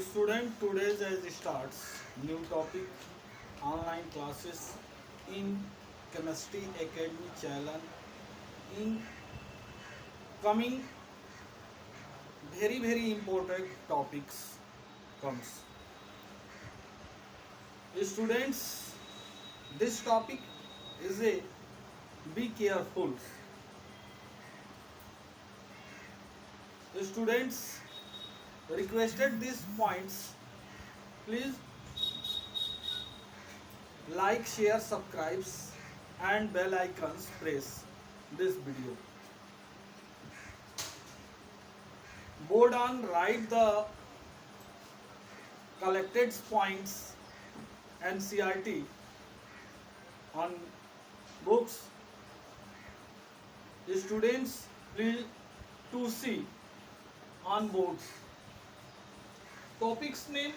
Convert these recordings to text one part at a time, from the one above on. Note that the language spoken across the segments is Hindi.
Student, today's as starts new topic online classes in chemistry academy channel in coming very important topics comes. Students, this topic is a be careful. Students requested these points. Please like, share, subscribes and bell icons press this video. Board on write the collected points NCERT on books. Students please to see on boards. Topics name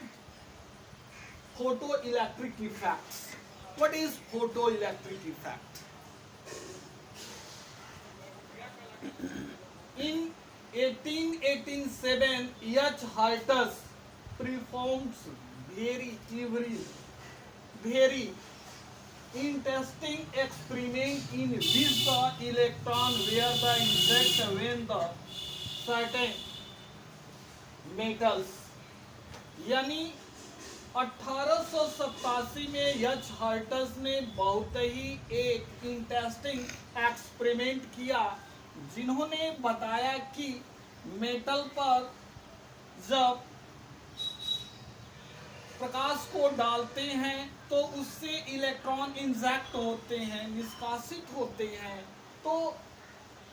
photoelectric effects. What is photoelectric effect? In 1887, H. Hartus performs very interesting experiment in which the electron were the insect when the certain metals यानी 1887 में एच हार्टस ने बहुत ही एक इंटरेस्टिंग एक्सपेरिमेंट किया जिन्होंने बताया कि मेटल पर जब प्रकाश को डालते हैं तो उससे इलेक्ट्रॉन इंजेक्ट होते हैं, निष्कासित होते हैं। तो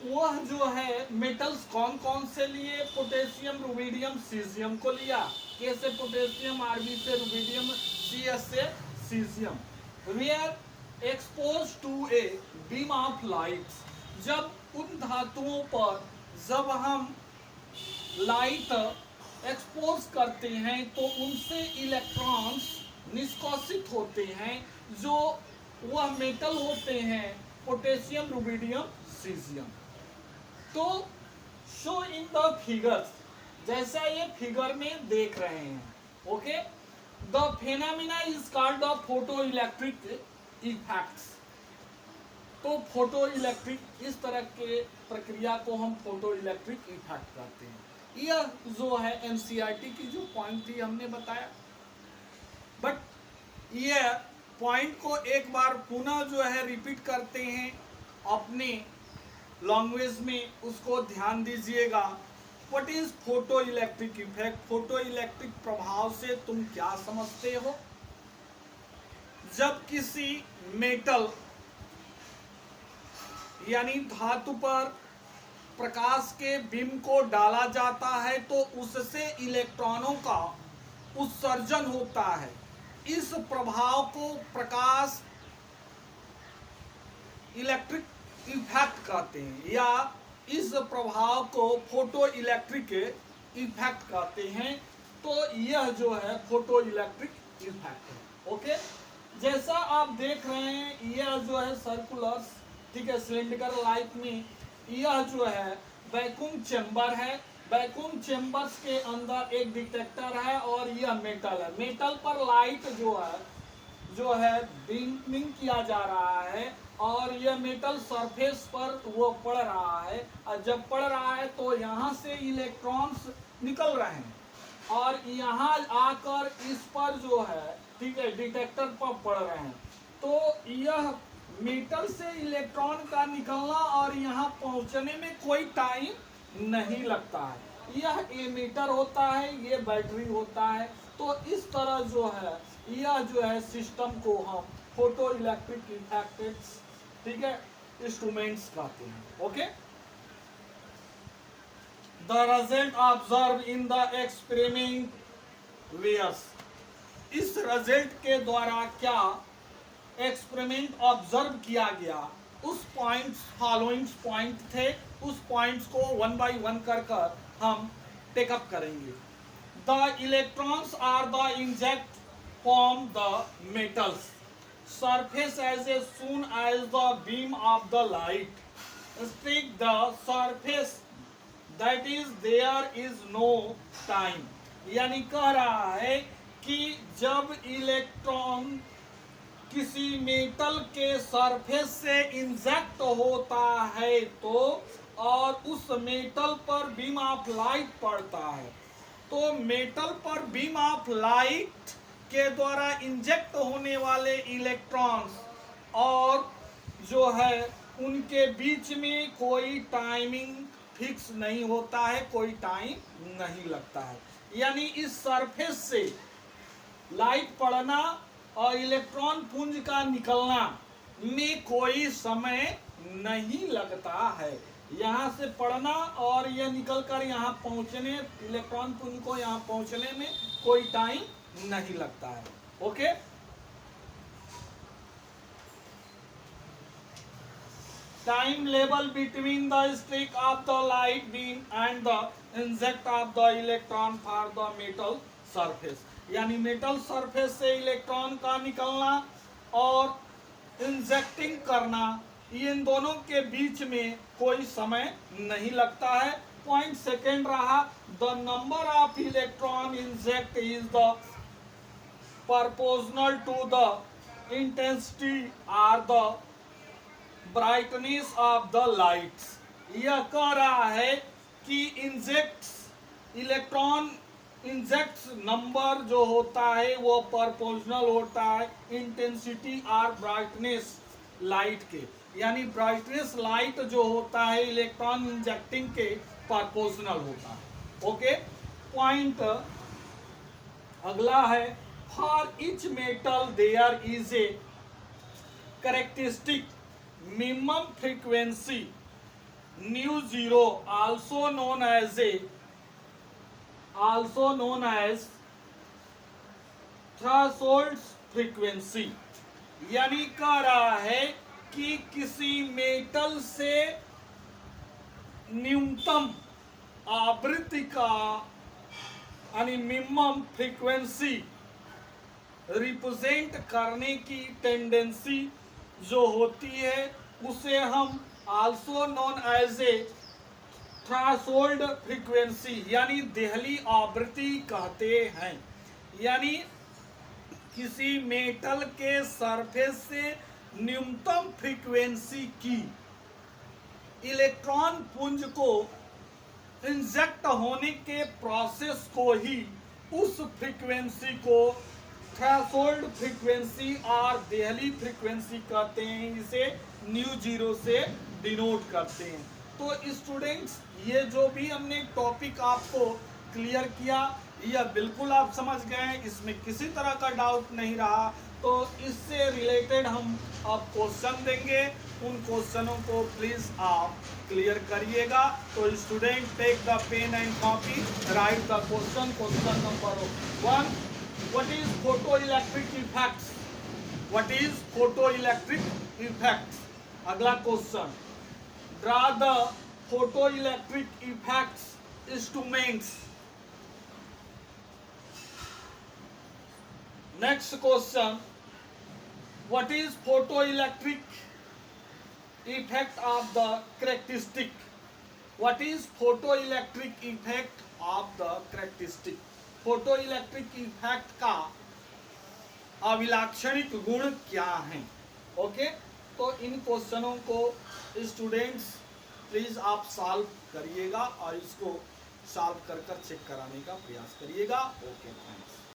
वह जो है मेटल्स कौन कौन से लिए? पोटेशियम, रुबिडियम, सीजियम को लिया। के से पोटेशियम, आरबी से रुबिडियम, सीएस से caesium. Were exposed to a beam of light, जब उन धातुओं पर जब हम लाइट एक्सपोज करते हैं तो उनसे इलेक्ट्रॉन्स निष्कासित होते हैं, जो वह मेटल होते हैं पोटेशियम, रुबिडियम, सीजियम। तो शो इन द फिगर्स, जैसा ये फिगर में देख रहे हैं। Okay, the phenomena is called the photo electric effects. तो फोटो इलेक्ट्रिक, इस तरह के प्रक्रिया को हम फोटो इलेक्ट्रिक इफेक्ट कहते हैं। यह जो है एनसीईआरटी की जो पॉइंट थी हमने बताया, बट यह पॉइंट को एक बार पुनः जो है रिपीट करते हैं अपने लैंग्वेज में, उसको ध्यान दीजिएगा। What is photo electric effect? Photo electric प्रभाव से तुम क्या समझते हो? जब किसी मेटल यानी धातु पर प्रकाश के बीम को डाला जाता है तो उससे इलेक्ट्रॉनों का उत्सर्जन होता है। इस प्रभाव को प्रकाश इलेक्ट्रिक इफेक्ट कहते हैं, या इस प्रभाव को फोटो इलेक्ट्रिक इफेक्ट कहते हैं। तो यह जो है फोटो इलेक्ट्रिक इफेक्ट है। ओके, जैसा आप देख रहे हैं यह जो है सर्कुलर, ठीक है, सिलेंड्रिकल लाइट में यह जो है वैक्यूम चेंबर है। वैक्यूम चेंबर्स के अंदर एक डिटेक्टर है और यह मेटल है। मेटल पर लाइट जो है बीमिंग किया जा रहा है और यह मेटल सरफेस पर वो पड़ रहा है, और जब पड़ रहा है तो यहाँ से इलेक्ट्रॉन्स निकल रहे हैं और यहाँ आकर इस पर जो है, ठीक है, डिटेक्टर पर पड़ रहे हैं। तो यह मेटल से इलेक्ट्रॉन का निकलना और यहाँ पहुँचने में कोई टाइम नहीं लगता है। यह एमीटर होता है, ये बैटरी होता है। तो इस तरह जो है यह जो है सिस्टम को हम फोटो इलेक्ट्रिक इफेक्टेड, ठीक है, इंस्ट्रूमेंट्स कहते हैं। Okay, the result observe in the experiment wears, इस रिजल्ट के द्वारा क्या एक्सपेरिमेंट ऑब्जर्व किया गया, उस पॉइंट्स, फॉलोइंग पॉइंट थे, उस पॉइंट्स को वन बाय वन कर हम टेकअप करेंगे। The electrons are the inject from the metals surface as soon as the beam of the light strike the surface, that is there is no time. यानी कह रहा है कि जब इलेक्ट्रॉन किसी मेटल के सरफेस से इंजेक्ट होता है तो और उस मेटल पर बीम ऑफ लाइट पड़ता है, तो मेटल पर बीम ऑफ लाइट के द्वारा इंजेक्ट होने वाले इलेक्ट्रॉन्स और जो है उनके बीच में कोई टाइमिंग फिक्स नहीं होता है, कोई टाइम नहीं लगता है। यानी इस सरफेस से लाइट पड़ना और इलेक्ट्रॉन पुंज का निकलना में कोई समय नहीं लगता है। यहाँ से पढ़ना और यह निकलकर यहाँ पहुँचने, इलेक्ट्रॉन पुंज को यहाँ पहुँचने में कोई टाइम नहीं लगता है। Okay, time level between the streak of the light beam and the inject of the electron for the metal surface, यानी मेटल सरफेस से इलेक्ट्रॉन का निकलना और इंजेक्टिंग करना, इन दोनों के बीच में कोई समय नहीं लगता है। पॉइंट सेकेंड रहा, the number of electron inject is the proportional to the intensity or the brightness of the lights. यह कह रहा है कि इलेक्ट्रॉन इंजेक्ट्स नंबर जो होता है वो प्रोपोर्शनल होता है इंटेंसिटी और ब्राइटनेस लाइट के, यानी ब्राइटनेस लाइट जो होता है इलेक्ट्रॉन इंजेक्टिंग के प्रोपोर्शनल होता है। ओके, पॉइंट अगला है, for each metal there is a characteristic minimum frequency nu zero also known as threshold frequency। यानी कह रहा है कि किसी मेटल से न्यूनतम आवृत्ति का यानी मिनिमम फ्रीक्वेंसी रिप्रेजेंट करने की टेंडेंसी जो होती है उसे हम also known as a threshold frequency यानी देहली आवृत्ति कहते हैं। यानी किसी मेटल के सरफेस से न्यूनतम फ्रीक्वेंसी की इलेक्ट्रॉन पुंज को इंजेक्ट होने के प्रोसेस को ही उस फ्रीक्वेंसी को थ्रेशोल्ड फ्रीक्वेंसी और देहली फ्रीक्वेंसी कहते हैं, इसे न्यू जीरो से डिनोट करते हैं। तो स्टूडेंट्स, ये जो भी हमने टॉपिक आपको क्लियर किया यह बिल्कुल आप समझ गए, इसमें किसी तरह का डाउट नहीं रहा। तो इससे रिलेटेड हम अब क्वेश्चन देंगे, उन क्वेश्चनों को प्लीज आप क्लियर करिएगा। तो student take the pen and copy, write the question. Question number 1, what is photoelectric effects? What is photoelectric effects? अगला question, draw the photoelectric effects instruments। Next question, what is photoelectric effect of the characteristic? What is photoelectric effect of the characteristic? Photo electric effect का अभिलाक्षणिक गुण क्या है? ओके, तो इन क्वेश्चनों को स्टूडेंट्स प्लीज आप सॉल्व करिएगा और इसको सॉल्व कर चेक कराने का प्रयास करिएगा। Okay, thanks.